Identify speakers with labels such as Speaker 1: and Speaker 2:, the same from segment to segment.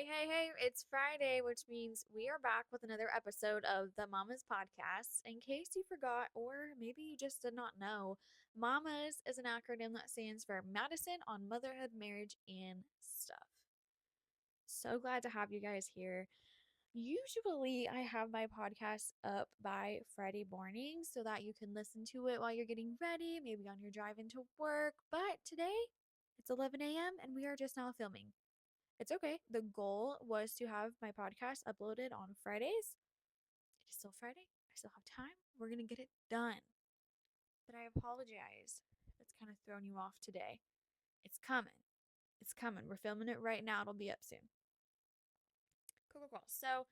Speaker 1: Hey, it's Friday, which means we are back with another episode of the Mamas Podcast. In case you forgot, or maybe you just did not know, Mamas is an acronym that stands for Madison on Motherhood, Marriage, and Stuff. So glad to have you guys here. Usually, I have my podcast up by Friday morning so that you can listen to it while you're getting ready, maybe on your drive into work. But today, it's 11 a.m., and we are just now filming. It's okay. The goal was to have my podcast uploaded on Fridays. It is still Friday. I still have time. We're going to get it done. But I apologize if it's kind of thrown you off today. It's coming. It's coming. We're filming it right now. It'll be up soon. Cool. So,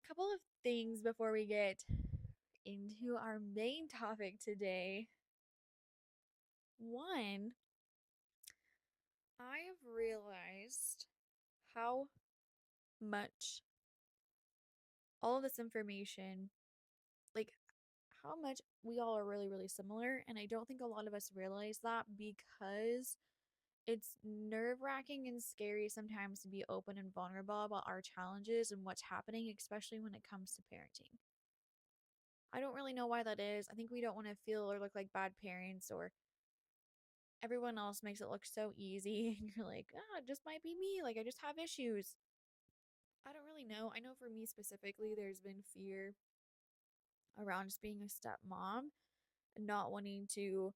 Speaker 1: a couple of things before we get into our main topic today. One, I have realized how much all of this information, like how much we all are really, really similar. And I don't think a lot of us realize that because it's nerve wracking and scary sometimes to be open and vulnerable about our challenges and what's happening, especially when it comes to parenting. I don't really know why that is. I think we don't want to feel or look like bad parents, or everyone else makes it look so easy. And you're like, it just might be me. Like, I just have issues. I don't really know. I know for me specifically, there's been fear around just being a stepmom and not wanting to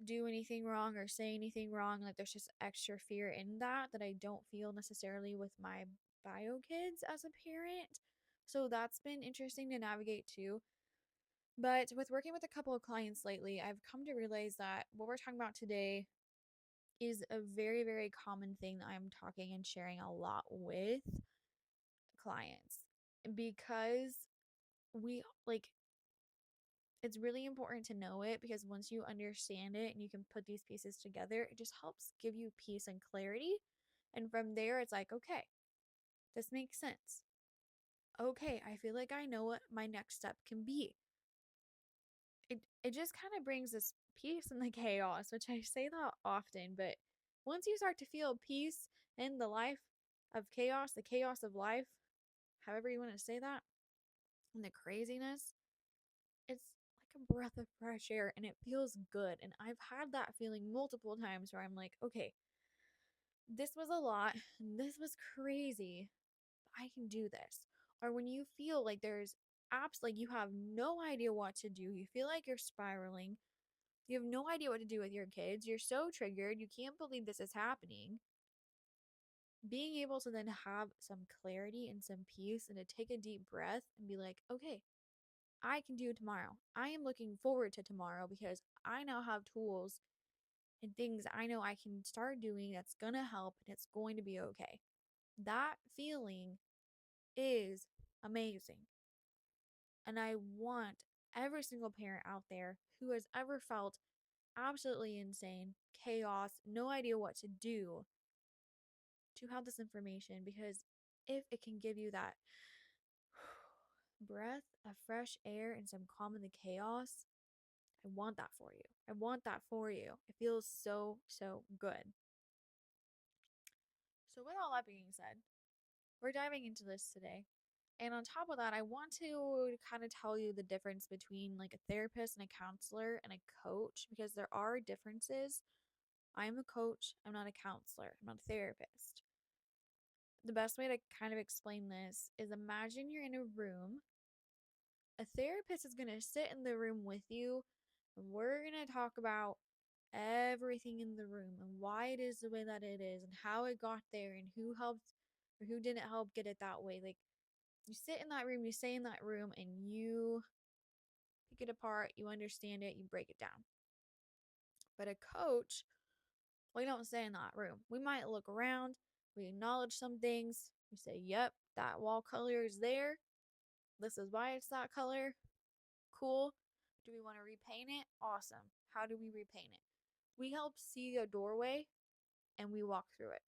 Speaker 1: do anything wrong or say anything wrong. Like there's just extra fear in that I don't feel necessarily with my bio kids as a parent. So that's been interesting to navigate too. But with working with a couple of clients lately, I've come to realize that what we're talking about today is a very, very common thing that I'm talking and sharing a lot with clients because we like it's really important to know it because once you understand it and you can put these pieces together, it just helps give you peace and clarity. And from there, it's like, okay, this makes sense. Okay, I feel like I know what my next step can be. It just kind of brings this peace in the chaos, which I say that often, but once you start to feel peace in the life of chaos, the chaos of life, however you want to say that, and the craziness, it's like a breath of fresh air and it feels good. And I've had that feeling multiple times where I'm like, okay, this was a lot. This was crazy. But I can do this. Or when you feel like there's apps like you have no idea what to do, you feel like you're spiraling, you have no idea what to do with your kids, you're so triggered, you can't believe this is happening. Being able to then have some clarity and some peace and to take a deep breath and be like, okay, I can do tomorrow. I am looking forward to tomorrow because I now have tools and things I know I can start doing that's going to help and it's going to be okay. That feeling is amazing. And I want every single parent out there who has ever felt absolutely insane, chaos, no idea what to do, to have this information because if it can give you that breath of fresh air and some calm in the chaos, I want that for you. I want that for you. It feels so, so good. So, with all that being said, we're diving into this today. And on top of that, I want to kind of tell you the difference between like a therapist and a counselor and a coach because there are differences. I'm a coach, I'm not a counselor, I'm not a therapist. The best way to kind of explain this is imagine you're in a room. A therapist is going to sit in the room with you, and we're going to talk about everything in the room and why it is the way that it is and how it got there and who helped or who didn't help get it that way. Like you sit in that room, you stay in that room and you pick it apart, you understand it, you break it down. But a coach, we don't stay in that room. We might look around, we acknowledge some things, we say, yep, that wall color is there. This is why it's that color. Cool. Do we want to repaint it? Awesome. How do we repaint it? We help see a doorway and we walk through it.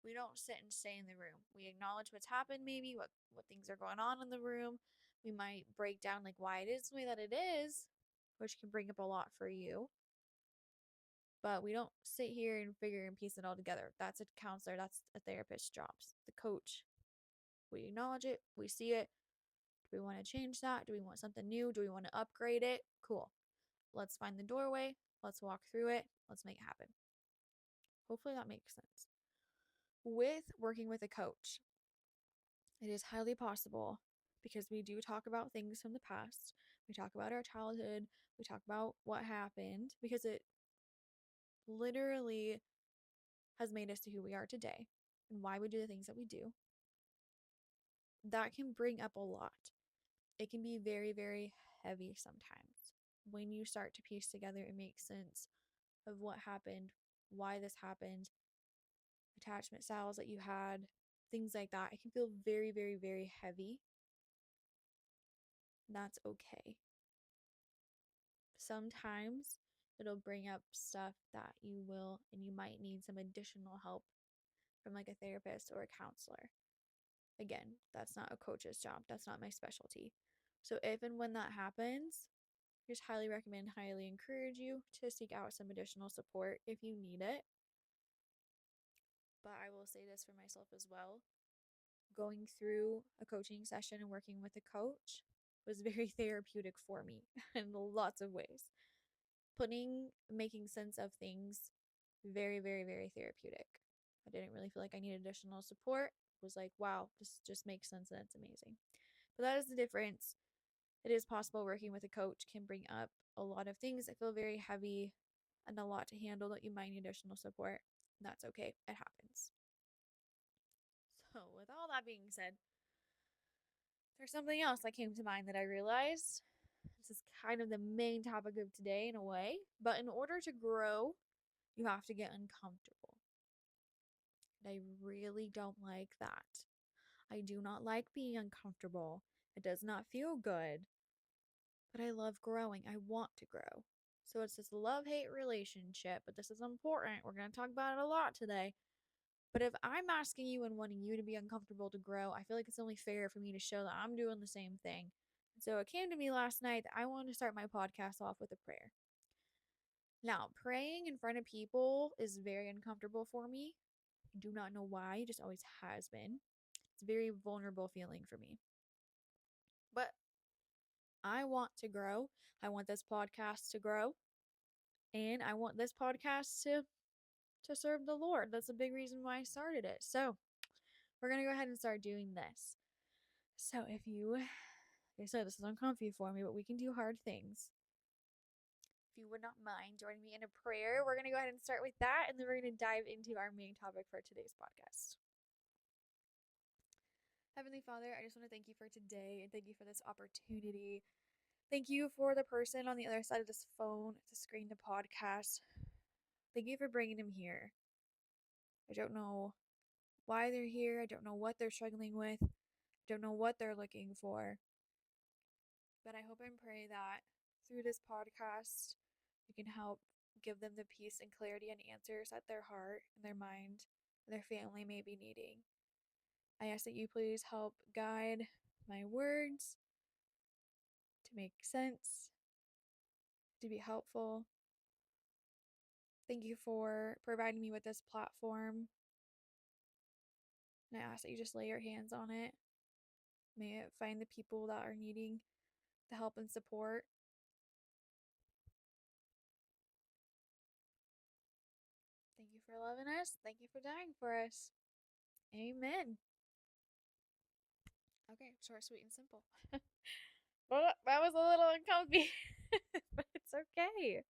Speaker 1: We don't sit and stay in the room. We acknowledge what's happened, maybe what things are going on in the room. We might break down like why it is the way that it is, which can bring up a lot for you. But we don't sit here and figure and piece it all together. That's a counselor, that's a therapist's job. The coach, we acknowledge it, we see it. Do we want to change that? Do we want something new? Do we want to upgrade it? Cool. Let's find the doorway. Let's walk through it. Let's make it happen. Hopefully that makes sense. With working with a coach, it is highly possible because we do talk about things from the past. We talk about our childhood. We talk about what happened because it literally has made us to who we are today and why we do the things that we do. That can bring up a lot. It can be very, very heavy sometimes when you start to piece together and make sense of what happened, why this happened, attachment styles that you had, things like that. It can feel very, very, very heavy. That's okay. Sometimes it'll bring up stuff that you will and you might need some additional help from like a therapist or a counselor. Again, that's not a coach's job. That's not my specialty. So if and when that happens, I just highly recommend, highly encourage you to seek out some additional support if you need it. But I will say this for myself as well. Going through a coaching session and working with a coach was very therapeutic for me in lots of ways. Making sense of things, very, very, very therapeutic. I didn't really feel like I needed additional support. It was like, wow, this just makes sense and it's amazing. But that is the difference. It is possible working with a coach can bring up a lot of things that feel very heavy and a lot to handle that you might need additional support. That's okay. It happens. So, with all that being said, there's something else that came to mind that I realized. This is kind of the main topic of today in a way, but in order to grow, you have to get uncomfortable. And I really don't like that. I do not like being uncomfortable. It does not feel good, but I love growing. I want to grow. So it's this love hate relationship, but this is important. We're going to talk about it a lot today. But if I'm asking you and wanting you to be uncomfortable to grow, I feel like it's only fair for me to show that I'm doing the same thing. So it came to me last night that I wanted to start my podcast off with a prayer. Now, praying in front of people is very uncomfortable for me. I do not know why, it just always has been. It's a very vulnerable feeling for me. But I want to grow. I want this podcast to grow. And I want this podcast to serve the Lord. That's a big reason why I started it. So, we're going to go ahead and start doing this. So, like I said, this is uncomfy for me, but we can do hard things. If you would not mind joining me in a prayer, we're going to go ahead and start with that, and then we're going to dive into our main topic for today's podcast. Heavenly Father, I just want to thank you for today and thank you for this opportunity. Thank you for the person on the other side of this phone to screen the podcast. Thank you for bringing him here. I don't know why they're here. I don't know what they're struggling with. I don't know what they're looking for. But I hope and pray that through this podcast, we can help give them the peace and clarity and answers that their heart and their mind and their family may be needing. I ask that you please help guide my words to make sense, to be helpful. Thank you for providing me with this platform. And I ask that you just lay your hands on it. May it find the people that are needing the help and support. Thank you for loving us. Thank you for dying for us. Amen. Okay, short, sweet, and simple. Well, that was a little uncomfy, but it's okay.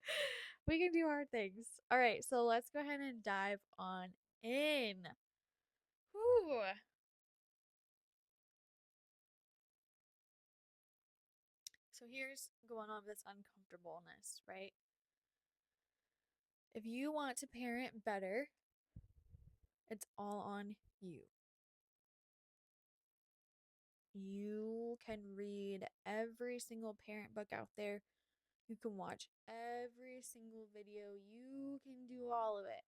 Speaker 1: We can do hard things. All right, so let's go ahead and dive on in. Whew. So here's going on with this uncomfortableness, right? If you want to parent better, it's all on you. You can read every single parent book out there. You can watch every single video. You can do all of it.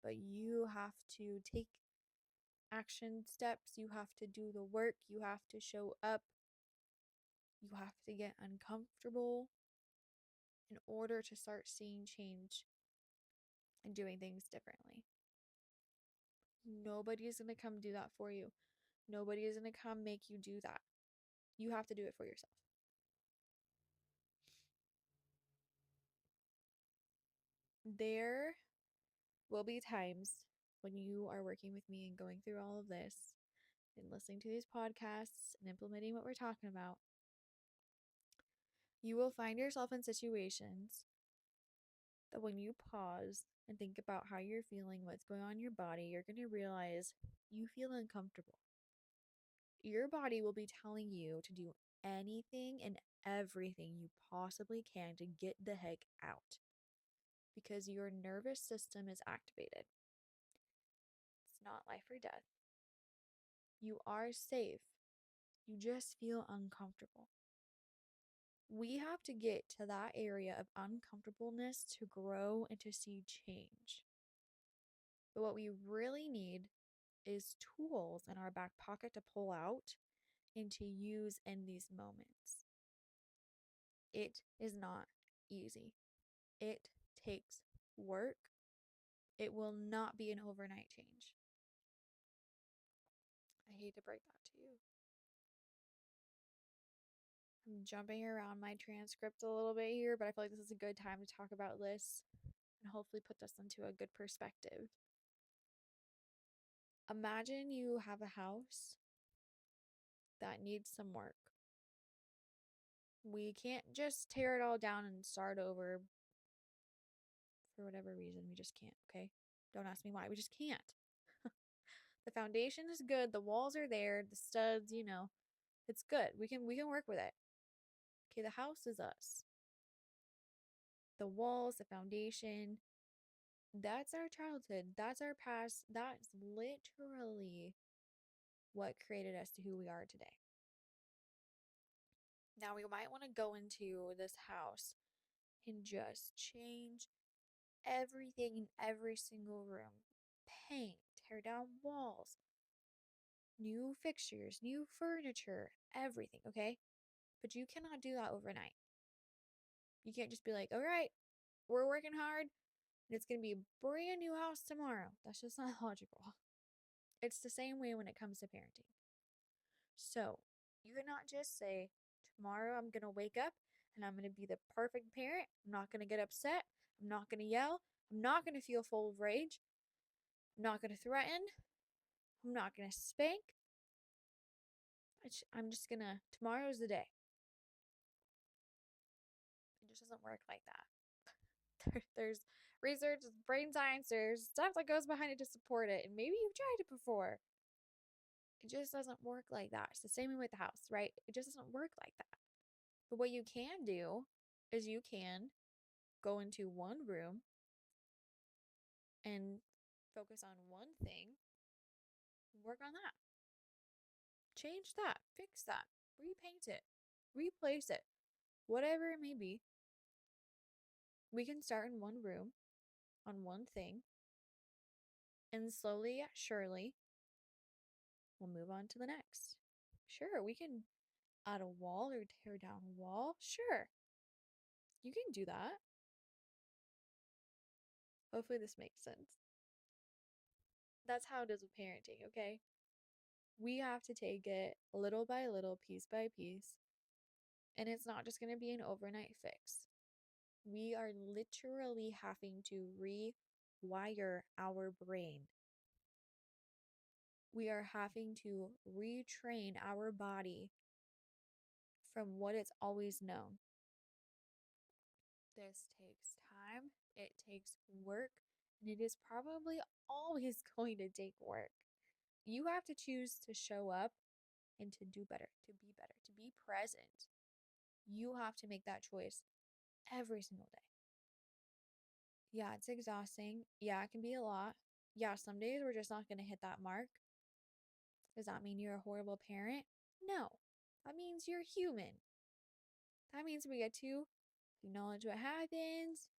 Speaker 1: But you have to take action steps. You have to do the work. You have to show up. You have to get uncomfortable. in order to start seeing change and doing things differently. Nobody is going to come do that for you. Nobody is going to come make you do that. You have to do it for yourself. There will be times when you are working with me and going through all of this and listening to these podcasts and implementing what we're talking about. You will find yourself in situations that when you pause and think about how you're feeling, what's going on in your body, you're going to realize you feel uncomfortable. Your body will be telling you to do anything and everything you possibly can to get the heck out because your nervous system is activated. It's not life or death. You are safe. You just feel uncomfortable. We have to get to that area of uncomfortableness to grow and to see change. But what we really need is tools in our back pocket to pull out and to use in these moments. It is not easy. It takes work. It will not be an overnight change. I hate to break that to you. I'm jumping around my transcript a little bit here, but I feel like this is a good time to talk about this and hopefully put this into a good perspective. Imagine you have a house that needs some work. We can't just tear it all down and start over for whatever reason. We just can't, okay? Don't ask me why. We just can't. The foundation is good. The walls are there. The studs, it's good. We can work with it. Okay, the house is us. The walls, the foundation, that's our childhood. That's our past. That's literally what created us to who we are today. Now we might want to go into this house and just change everything in every single room. Paint, tear down walls, new fixtures, new furniture, everything, okay? But you cannot do that overnight. You can't just be like, all right, we're working hard and it's going to be a brand new house tomorrow. That's just not logical. It's the same way when it comes to parenting. So you cannot just say, tomorrow I'm going to wake up and I'm going to be the perfect parent. I'm not going to get upset. I'm not going to yell. I'm not going to feel full of rage. I'm not going to threaten. I'm not going to spank. I'm just going to, tomorrow's the day. It just doesn't work like that. There's research, brain science, there's stuff that goes behind it to support it. And maybe you've tried it before. It just doesn't work like that. It's the same way with the house, right? It just doesn't work like that. But what you can do is you can go into one room and focus on one thing, work on that. Change that, fix that, repaint it, replace it, whatever it may be. We can start in one room on one thing, and slowly, surely, we'll move on to the next. Sure, we can add a wall or tear down a wall. Sure, you can do that. Hopefully, this makes sense. That's how it is with parenting, okay? We have to take it little by little, piece by piece, and it's not just going to be an overnight fix. We are literally having to rewire our brain. We are having to retrain our body from what it's always known. This takes time, it takes work, and it is probably always going to take work. You have to choose to show up and to do better, to be better, to be present. You have to make that choice every single day. Yeah, it's exhausting. Yeah, it can be a lot. Yeah, some days we're just not going to hit that mark. Does that mean you're a horrible parent? No. That means you're human. That means we get to acknowledge what happens,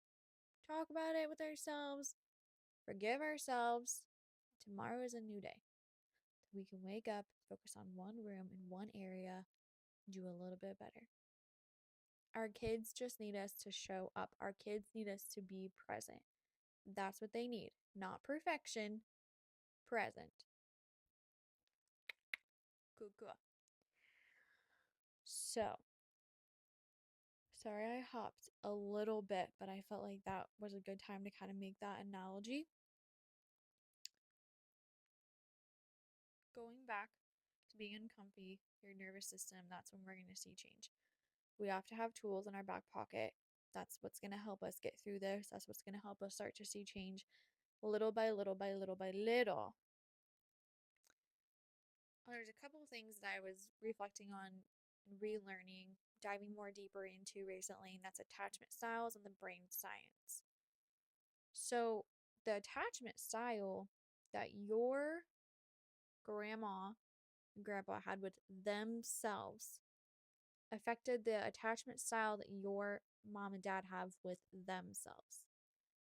Speaker 1: talk about it with ourselves, forgive ourselves. Tomorrow is a new day. We can wake up, focus on one room in one area, do a little bit better. Our kids just need us to show up. Our kids need us to be present. That's what they need. Not perfection, present. Cool, cool. So, sorry I hopped a little bit, but I felt like that was a good time to kind of make that analogy. Going back to being uncomfy, your nervous system, that's when we're going to see change. We have to have tools in our back pocket. That's what's going to help us get through this. That's what's going to help us start to see change little by little by little by little. There's a couple of things that I was reflecting on and relearning, diving more deeper into recently, and that's attachment styles and the brain science. So, the attachment style that your grandma and grandpa had with themselves affected the attachment style that your mom and dad have with themselves.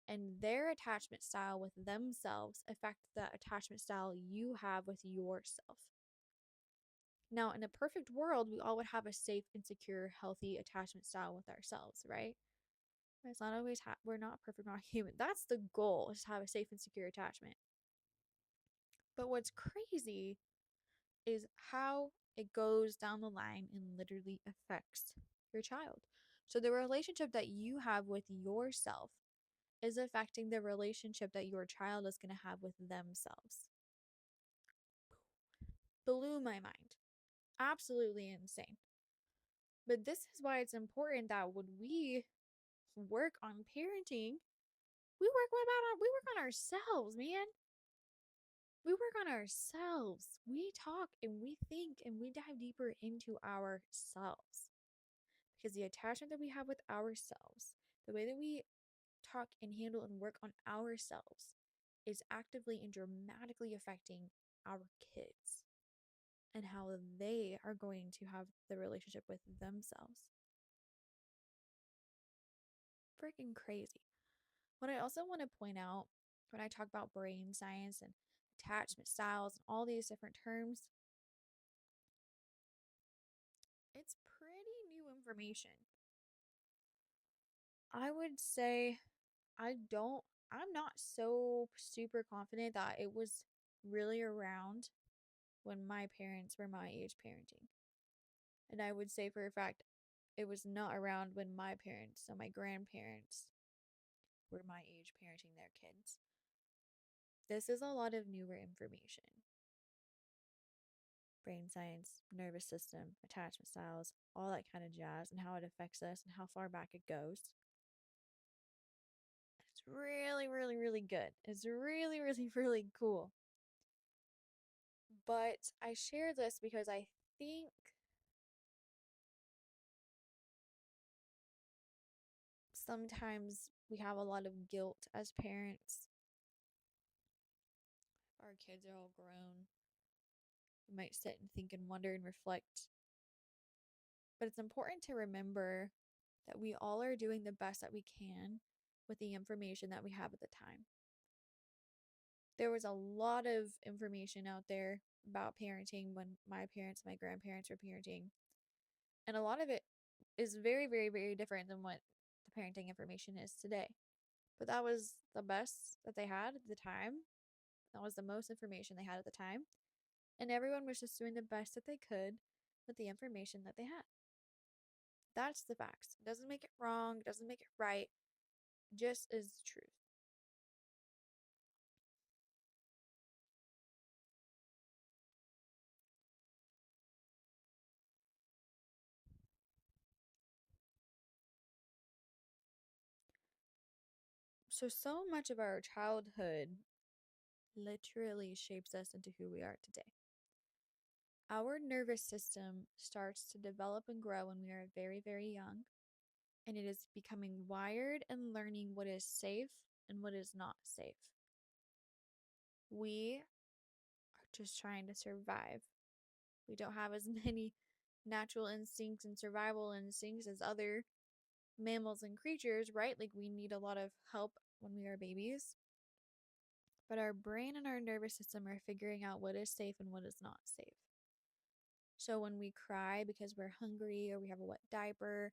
Speaker 1: And their attachment style with themselves affect the attachment style you have with yourself. Now, in a perfect world, we all would have a safe and secure, healthy attachment style with ourselves, right? It's not always, we're not perfect, not human. That's the goal, is to have a safe and secure attachment. But what's crazy is how it goes down the line and literally affects your child. So the relationship that you have with yourself is affecting the relationship that your child is going to have with themselves. Blew my mind. Absolutely insane. But this is why it's important that when we work on parenting, we work on ourselves, man. We work on ourselves. We talk and we think and we dive deeper into ourselves. Because the attachment that we have with ourselves, the way that we talk and handle and work on ourselves, is actively and dramatically affecting our kids and how they are going to have the relationship with themselves. Freaking crazy. What I also want to point out when I talk about brain science and attachment styles and all these different terms, it's pretty new information. I would say I'm not so super confident that it was really around when my parents were my age parenting. And I would say for a fact, it was not around when my parents, so my grandparents, were my age parenting their kids. This is a lot of newer information. Brain science, nervous system, attachment styles, all that kind of jazz, and how it affects us and how far back it goes. It's really, really, really good. It's really, really, really cool. But I share this because I think sometimes we have a lot of guilt as parents. Our kids are all grown. We might sit and think and wonder and reflect. But it's important to remember that we all are doing the best that we can with the information that we have at the time. There was a lot of information out there about parenting when my parents, my grandparents were parenting. And a lot of it is very, very, very different than what the parenting information is today. But that was the best that they had at the time. That was the most information they had at the time. And everyone was just doing the best that they could with the information that they had. That's the facts. It doesn't make it wrong, it doesn't make it right, just is the truth. So much of our childhood literally shapes us into who we are today. Our nervous system starts to develop and grow when we are very, very young, and it is becoming wired and learning what is safe and what is not safe. We are just trying to survive. We don't have as many natural instincts and survival instincts as other mammals and creatures, right? Like we need a lot of help when we are babies. But our brain and our nervous system are figuring out what is safe and what is not safe. So when we cry because we're hungry or we have a wet diaper,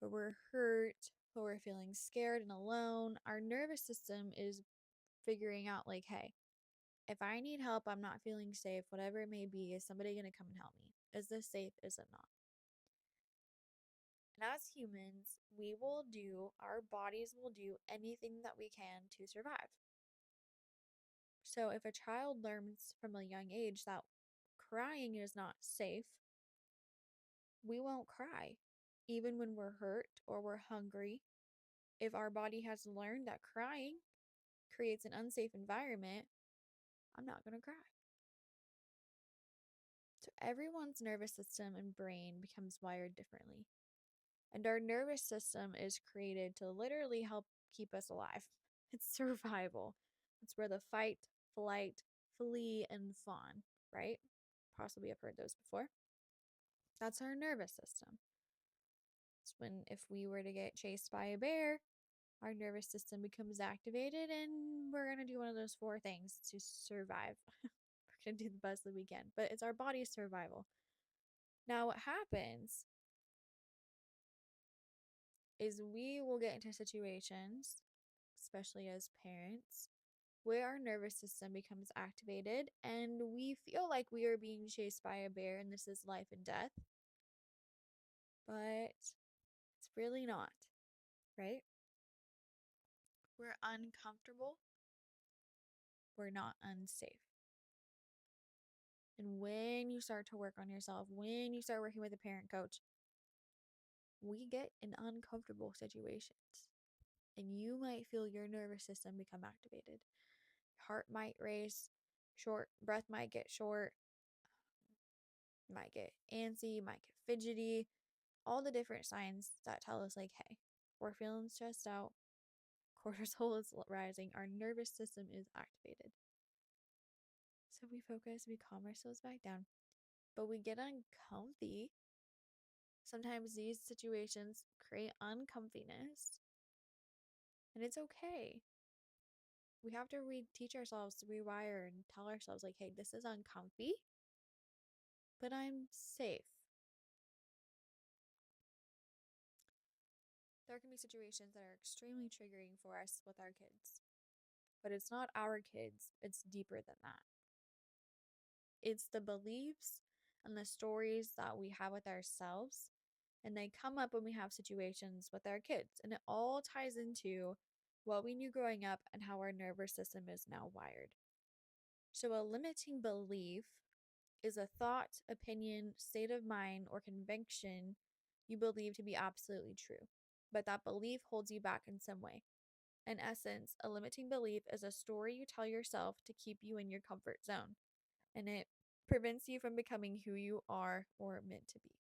Speaker 1: where we're hurt, where we're feeling scared and alone, our nervous system is figuring out, like, hey, if I need help, I'm not feeling safe, whatever it may be, is somebody going to come and help me? Is this safe? Is it not? And as humans, our bodies will do anything that we can to survive. So if a child learns from a young age that crying is not safe, we won't cry. Even when we're hurt or we're hungry, if our body has learned that crying creates an unsafe environment, I'm not going to cry. So everyone's nervous system and brain becomes wired differently. And our nervous system is created to literally help keep us alive. It's survival. It's where the fight, flight, flee, and fawn, right? Possibly have heard those before. That's our nervous system. It's when if we were to get chased by a bear, our nervous system becomes activated and we're going to do one of those four things to survive. We're going to do the best that we can, but it's our body's survival. Now, what happens is we will get into situations, especially as parents, where our nervous system becomes activated and we feel like we are being chased by a bear and this is life and death, but it's really not, right? We're uncomfortable, we're not unsafe. And when you start to work on yourself, when you start working with a parent coach, we get in uncomfortable situations. And you might feel your nervous system become activated. Heart might race, short breath might get short, might get antsy, might get fidgety, all the different signs that tell us, like, hey, we're feeling stressed out, cortisol is rising, our nervous system is activated. So we focus, we calm ourselves back down, but we get uncomfy. Sometimes these situations create uncomfiness, and it's okay. We have to teach ourselves to rewire and tell ourselves, like, hey, this is uncomfy, but I'm safe. There can be situations that are extremely triggering for us with our kids, but it's not our kids, it's deeper than that. It's the beliefs and the stories that we have with ourselves, and they come up when we have situations with our kids, and it all ties into what we knew growing up and how our nervous system is now wired. So, a limiting belief is a thought, opinion, state of mind, or conviction you believe to be absolutely true, but that belief holds you back in some way. In essence, a limiting belief is a story you tell yourself to keep you in your comfort zone, and it prevents you from becoming who you are or meant to be.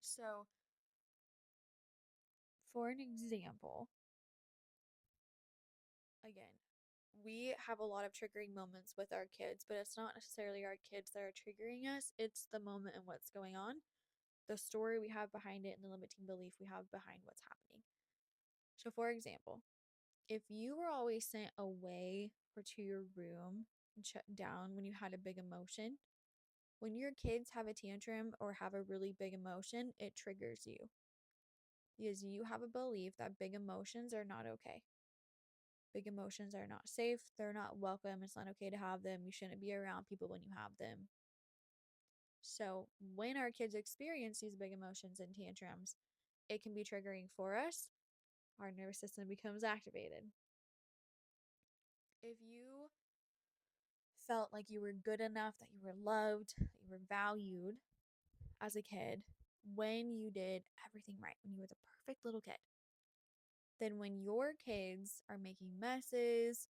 Speaker 1: So, for an example, again, we have a lot of triggering moments with our kids, but it's not necessarily our kids that are triggering us, it's the moment and what's going on, the story we have behind it, and the limiting belief we have behind what's happening. So, for example, if you were always sent away or to your room and shut down when you had a big emotion, when your kids have a tantrum or have a really big emotion, it triggers you because you have a belief that big emotions are not okay. Big emotions are not safe. They're not welcome. It's not okay to have them. You shouldn't be around people when you have them. So, when our kids experience these big emotions and tantrums, it can be triggering for us. Our nervous system becomes activated. If you felt like you were good enough, that you were loved, that you were valued as a kid, when you did everything right, when you were the perfect little kid, then when your kids are making messes,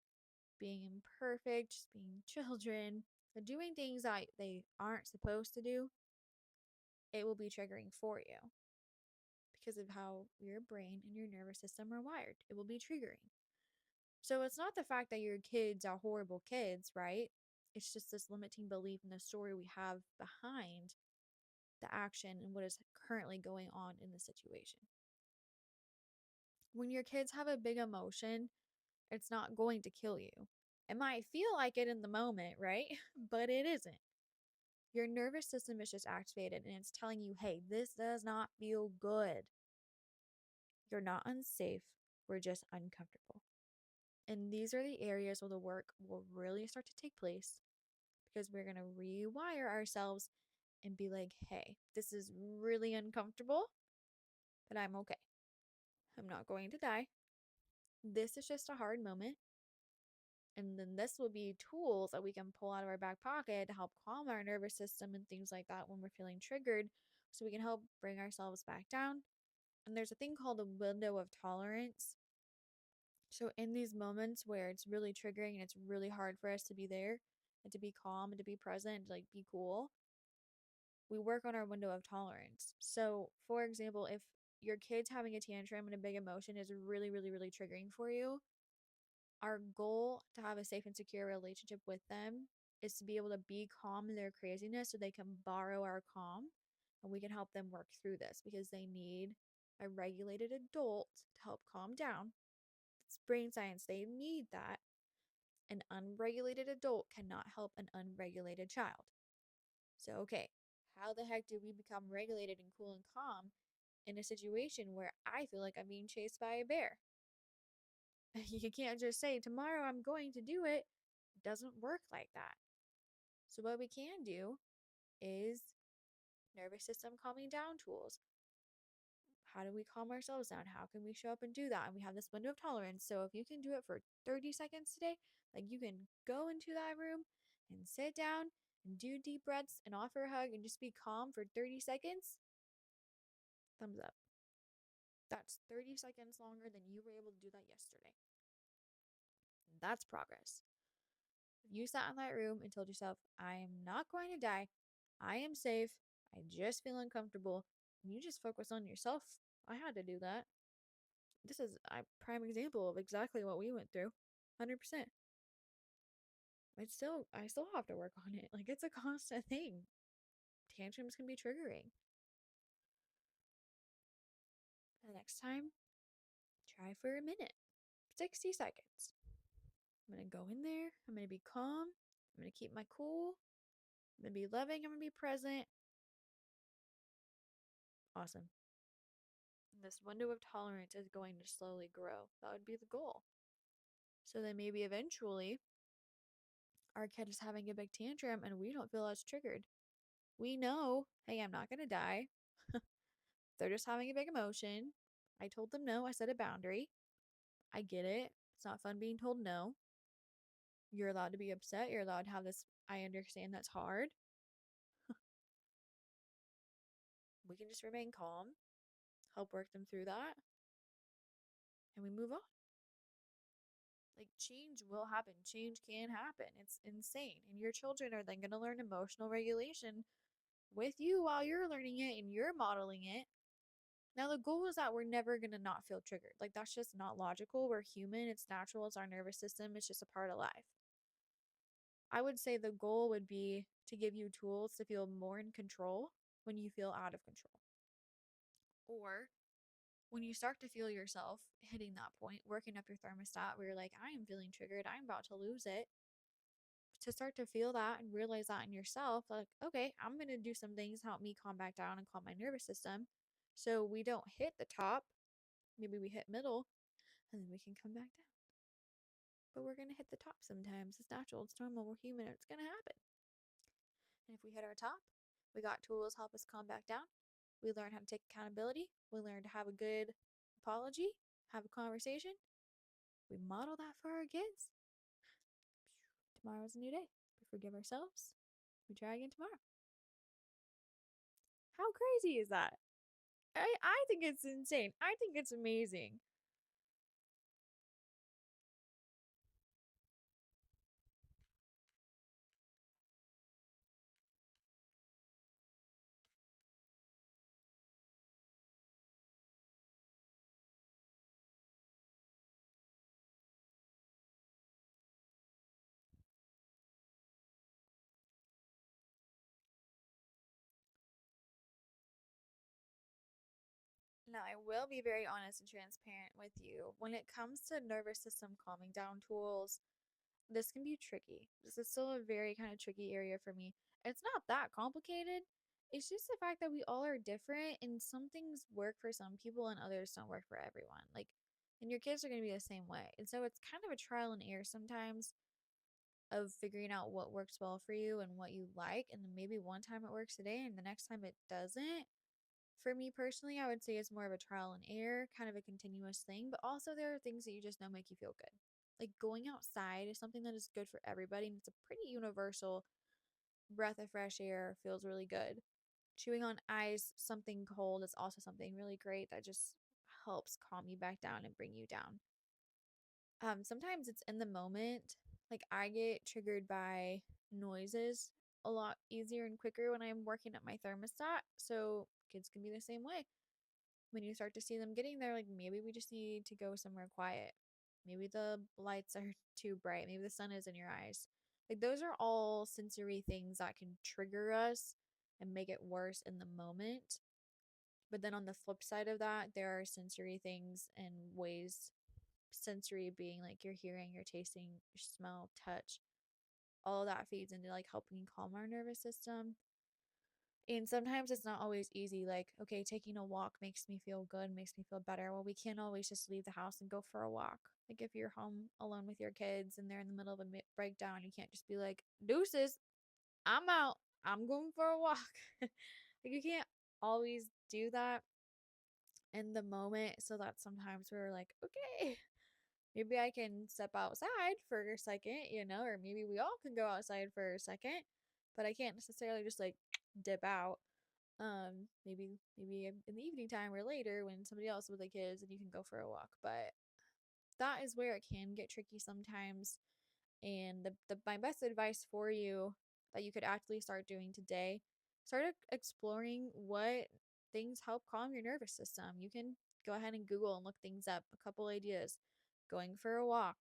Speaker 1: being imperfect, just being children, doing things that they aren't supposed to do, it will be triggering for you because of how your brain and your nervous system are wired. It will be triggering. So it's not the fact that your kids are horrible kids, right? It's just this limiting belief in the story we have behind the action and what is currently going on in the situation. When your kids have a big emotion, it's not going to kill you. It might feel like it in the moment, right? But it isn't. Your nervous system is just activated and it's telling you, hey, this does not feel good. You're not unsafe. We're just uncomfortable. And these are the areas where the work will really start to take place because we're going to rewire ourselves and be like, hey, this is really uncomfortable, but I'm okay. I'm not going to die. This is just a hard moment. And then this will be tools that we can pull out of our back pocket to help calm our nervous system and things like that when we're feeling triggered so we can help bring ourselves back down. And there's a thing called a window of tolerance. So, in these moments where it's really triggering and it's really hard for us to be there and to be calm and to be present, like be cool, we work on our window of tolerance. So, for example, if your kid's having a tantrum and a big emotion is really, really, really triggering for you, our goal to have a safe and secure relationship with them is to be able to be calm in their craziness so they can borrow our calm and we can help them work through this because they need a regulated adult to help calm down. It's brain science, they need that. An unregulated adult cannot help an unregulated child. So, okay, how the heck do we become regulated and cool and calm in a situation where I feel like I'm being chased by a bear? You can't just say, tomorrow I'm going to do it. It doesn't work like that. So, what we can do is nervous system calming down tools. How do we calm ourselves down? How can we show up and do that? And we have this window of tolerance. So, if you can do it for 30 seconds today, like you can go into that room and sit down and do deep breaths and offer a hug and just be calm for 30 seconds, thumbs up. That's 30 seconds longer than you were able to do that yesterday. That's progress. If you sat in that room and told yourself, I am not going to die, I am safe, I just feel uncomfortable, and you just focus on yourself, I had to do that. This is a prime example of exactly what we went through. 100%. I still have to work on it. Like, it's a constant thing. Tantrums can be triggering. The next time, try for a minute, 60 seconds. I'm going to go in there. I'm going to be calm. I'm going to keep my cool. I'm going to be loving. I'm going to be present. Awesome. This window of tolerance is going to slowly grow. That would be the goal. So then maybe eventually our kid is having a big tantrum and we don't feel as triggered. We know, hey, I'm not going to die. They're just having a big emotion. I told them no. I set a boundary. I get it. It's not fun being told no. You're allowed to be upset. You're allowed to have this. I understand that's hard. We can just remain calm, help work them through that, and we move on. Like, change will happen. Change can happen. It's insane. And your children are then going to learn emotional regulation with you while you're learning it and you're modeling it. Now, the goal is that we're never going to not feel triggered. Like, that's just not logical. We're human. It's natural. It's our nervous system. It's just a part of life. I would say the goal would be to give you tools to feel more in control when you feel out of control. Or when you start to feel yourself hitting that point, working up your thermostat where you're like, I am feeling triggered, I'm about to lose it, to start to feel that and realize that in yourself, like, okay, I'm going to do some things to help me calm back down and calm my nervous system so we don't hit the top. Maybe we hit middle and then we can come back down. But we're going to hit the top sometimes. It's natural, it's normal, we're human, it's going to happen. And if we hit our top, we got tools to help us calm back down. We learn how to take accountability. We learn to have a good apology, have a conversation. We model that for our kids. Tomorrow's a new day. We forgive ourselves. We try again tomorrow. How crazy is that? I think it's insane. I think it's amazing. Now, I will be very honest and transparent with you. When it comes to nervous system calming down tools, this can be tricky. This is still a very kind of tricky area for me. It's not that complicated. It's just the fact that we all are different and some things work for some people and others don't work for everyone. Like, and your kids are going to be the same way. And so it's kind of a trial and error sometimes of figuring out what works well for you and what you like. And then maybe one time it works today and the next time it doesn't. For me personally, I would say it's more of a trial and error, kind of a continuous thing, but also there are things that you just know make you feel good. Like going outside is something that is good for everybody, and it's a pretty universal breath of fresh air, feels really good. Chewing on ice, something cold is also something really great that just helps calm you back down and bring you down. Sometimes it's in the moment. Like I get triggered by noises a lot easier and quicker when I'm working at my thermostat. So kids can be the same way. When you start to see them getting there, like maybe we just need to go somewhere quiet. Maybe the lights are too bright. Maybe the sun is in your eyes. Like those are all sensory things that can trigger us and make it worse in the moment. But then on the flip side of that, there are sensory things and ways, sensory being like your hearing, your tasting, your smell, touch, all of that feeds into like helping calm our nervous system. And sometimes it's not always easy. Like, okay, taking a walk makes me feel good, makes me feel better. Well, we can't always just leave the house and go for a walk. Like, if you're home alone with your kids and they're in the middle of a breakdown, you can't just be like, deuces, I'm out. I'm going for a walk. Like, you can't always do that in the moment. So that sometimes we're like, okay, maybe I can step outside for a second, or maybe we all can go outside for a second, but I can't necessarily just like dip out. Maybe in the evening time or later when somebody else with the kids and you can go for a walk. But that is where it can get tricky sometimes. And the my best advice for you that you could actually start doing today, start exploring what things help calm your nervous system. You can go ahead and Google and look things up. A couple ideas. Going for a walk,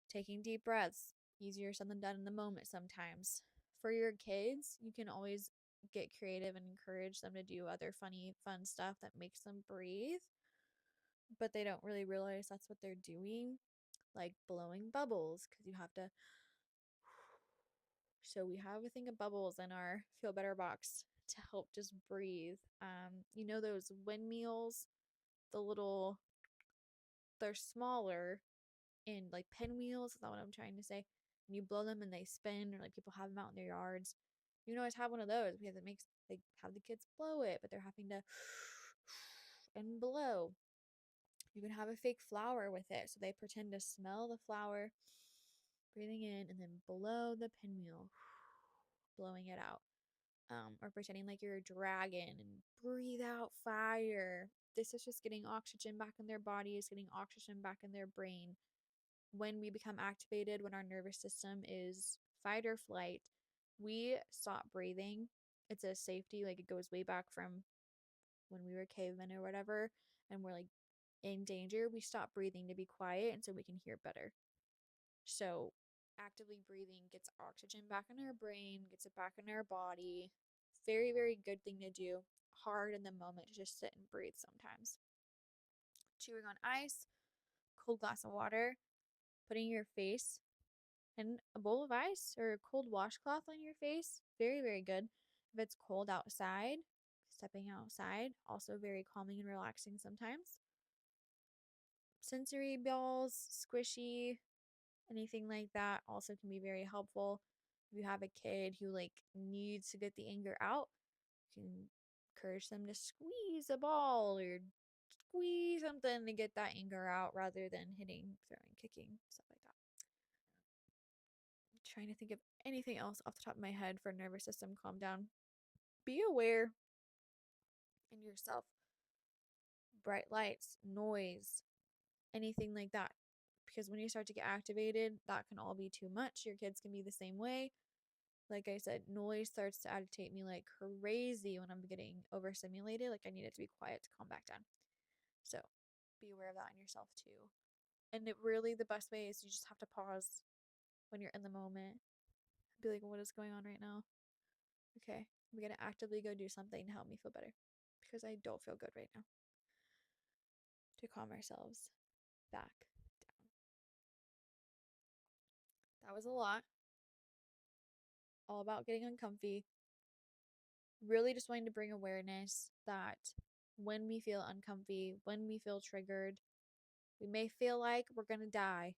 Speaker 1: taking deep breaths, easier said than done in the moment sometimes. For your kids, you can always get creative and encourage them to do other fun stuff that makes them breathe, but they don't really realize that's what they're doing, like blowing bubbles, because you have to. So we have a thing of bubbles in our Feel Better box to help just breathe. Those windmills, the little, they're smaller and like pinwheels. Is that what I'm trying to say? And you blow them and they spin, or like people have them out in their yards. You can always have one of those because it makes they have the kids blow it, but they're having to and blow. You can have a fake flower with it, so they pretend to smell the flower, breathing in, and then blow the pinwheel, blowing it out. Or pretending like you're a dragon and breathe out fire. This is just getting oxygen back in their bodies, getting oxygen back in their brain. When we become activated, when our nervous system is fight or flight, we stop breathing. It's a safety, like it goes way back from when we were cavemen or whatever, and we're like in danger. We stop breathing to be quiet, and so we can hear better. So, actively breathing gets oxygen back in our brain, gets it back in our body. Very, very good thing to do. Hard in the moment to just sit and breathe sometimes. Chewing on ice, cold glass of water, putting your face in a bowl of ice or a cold washcloth on your face. Very, very good. If it's cold outside, stepping outside, also very calming and relaxing sometimes. Sensory balls, squishy, anything like that also can be very helpful. If you have a kid who like needs to get the anger out, you can encourage them to squeeze a ball or squeeze something to get that anger out rather than hitting, throwing, kicking, stuff like that. I'm trying to think of anything else off the top of my head for nervous system calm down. Be aware in yourself. Bright lights, noise, anything like that. Because when you start to get activated, that can all be too much. Your kids can be the same way. Like I said, noise starts to agitate me like crazy when I'm getting overstimulated. Like I need it to be quiet to calm back down. So be aware of that in yourself too. And it really, the best way is you just have to pause when you're in the moment. Be like, what is going on right now? Okay, I'm going to actively go do something to help me feel better because I don't feel good right now. To calm ourselves back down. That was a lot. All about getting uncomfy. Really just wanting to bring awareness that when we feel uncomfy, when we feel triggered, we may feel like we're going to die,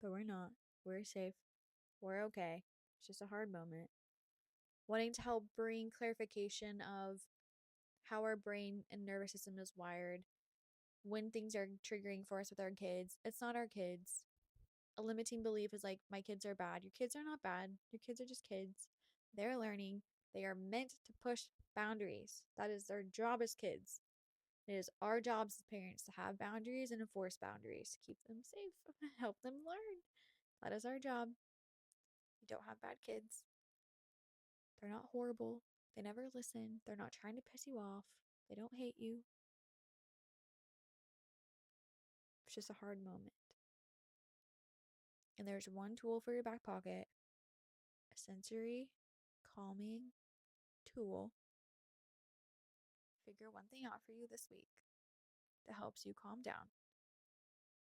Speaker 1: but we're not. We're safe. We're okay. It's just a hard moment. Wanting to help bring clarification of how our brain and nervous system is wired when things are triggering for us with our kids. It's not our kids. A limiting belief is like, my kids are bad. Your kids are not bad. Your kids are just kids. They're learning. They are meant to push boundaries. That is their job as kids. It is our jobs as parents to have boundaries and enforce boundaries, to keep them safe, help them learn. That is our job. We don't have bad kids. They're not horrible. They never listen. They're not trying to piss you off. They don't hate you. It's just a hard moment. And there's one tool for your back pocket, a sensory calming tool. Figure one thing out for you this week that helps you calm down.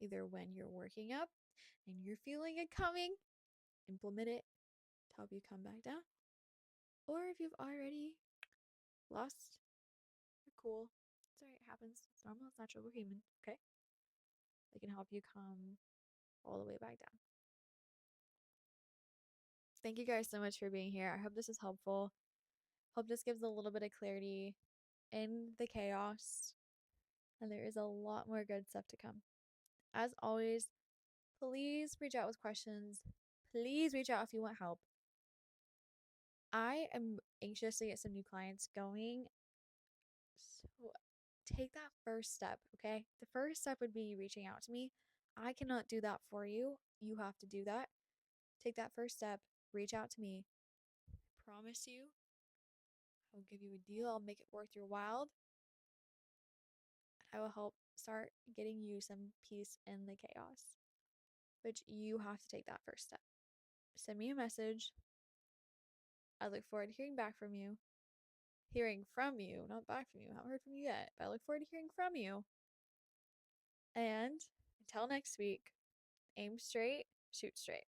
Speaker 1: Either when you're working up and you're feeling it coming, implement it to help you come back down. Or if you've already lost your cool, it's alright, it happens. It's normal, it's natural, we're human, okay? It can help you come all the way back down. Thank you guys so much for being here. I hope this is helpful. Hope this gives a little bit of clarity in the chaos. And there is a lot more good stuff to come. As always, please reach out with questions. Please reach out if you want help. I am anxious to get some new clients going. So take that first step, okay? The first step would be you reaching out to me. I cannot do that for you. You have to do that. Take that first step. Reach out to me. I promise you, I'll give you a deal. I'll make it worth your while. I will help start getting you some peace in the chaos. But you have to take that first step. Send me a message. I look forward to hearing back from you. Hearing from you, not back from you. I haven't heard from you yet, but I look forward to hearing from you. And until next week, aim straight, shoot straight.